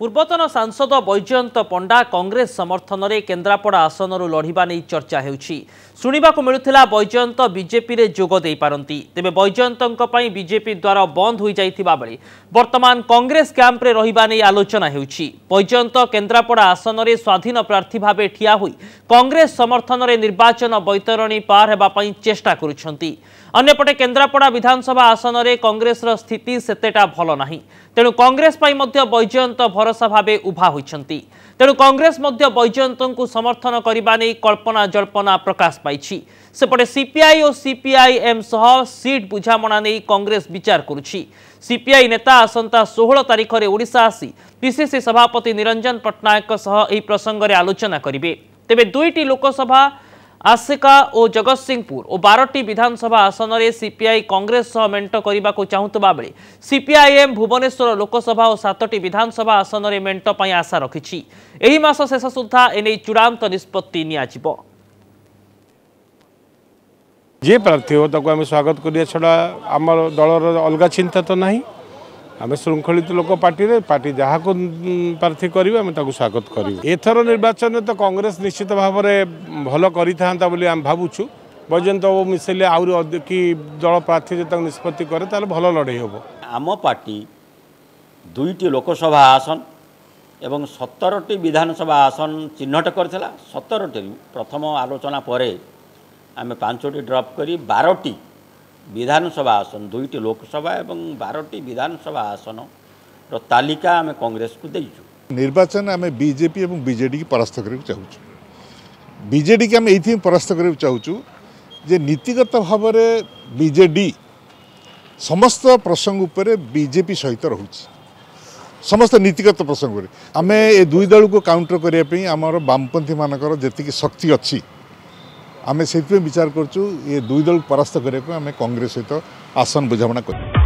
पूर्वतन सांसद बैजयंत पंडा कांग्रेस समर्थन में केन्द्रापड़ा आसन लड़िबा नहीं चर्चा होुणा मिलूला बैजयंत बीजेपी रे जोग दे पारती तेबे बैजयंत बीजेपी द्वारा बंद हो जाइथिबा बेले वर्तमान कांग्रेस कैंप रे रहिबा नहीं आलोचना होउछि। बैजयंत केन्द्रापड़ा आसन में स्वाधीन प्रार्थी भाव ठिया हुई कांग्रेस समर्थन में निर्वाचन बैतरणी पार हेबा पई चेष्टा करुछंती। अन्यपटे केन्द्रापड़ा विधानसभा आसन में कांग्रेस स्थिति सेतेटा भल नाही, तेणु कांग्रेस पई मध्य बैजयंत भरोसा भावे उभा होइछंती। तेणु कांग्रेस मध्य बैजयंत को समर्थन करबा नै कल्पना जल्पना प्रकाश पाइछि। सेपटे सीपीआई और सीपीआईएम सह सीट बुझामणा नै कांग्रेस विचार करुछि। सीपीआई नेता आसंता 16 तारिख रे ओडिशा आसी पीसीसी सभापति निरंजन पट्टनायक सह एही प्रसंग रे आलोचना करिवे। तेबे दुईटी लोकसभा आसिका और जगतसिंहपुर और 12टी विधानसभा आसन में सीपीआई कांग्रेस सह मेंट करने को चाहूबा बेले सीपीआईएम भुवनेश्वर लोकसभा और 7टी विधानसभा आसन में मेंट पर आशा रखी। एही मास शेष सुधा एने चूड़ांत निष्पत्ति नियाजिबो। जे प्रार्थी हो ताको आम स्वागत करिया छड़ा आम दलर अलग चिंता तो नहीं। आम श्रृंखलित लोक पार्टी जहाँ को प्रार्थी करेंगे स्वागत करूँ। एथर निर्वाचन में तो कांग्रेस निश्चित भाव में भल कर भावुँ। बैजयंत मिसेले आहरी कि दल प्रार्थी जो निष्पत्ति करे ताले भल लड़े हम। आम पार्टी 2टी लोकसभा आसन एवं 17टी विधानसभा आसन चिन्हट करथिला। 17टी प्रथम आलोचना पर आम 5टी ड्रप करी 12टी विधानसभा आसन 2टी लोकसभा एवं 12टी विधानसभा आसन तालिका आम कांग्रेस को देइछु। निर्वाचन आम बीजेपी और बीजेडी की परास्त करने चाहूँ। बीजेडी की आम ये परास्त करने चाहूँ जे नीतिगत भाव में बीजेडी समस्त प्रसंग उपर बीजेपी सहित रोचे। समस्त नीतिगत प्रसंग आम ए दुई दल को काउंटर करने आमर वामपंथी मानकर जी शक्ति अच्छी आम से विचार करूँ ये दुई दल परास्त करने को आम कांग्रेस सहित आसन बुझामणा कर।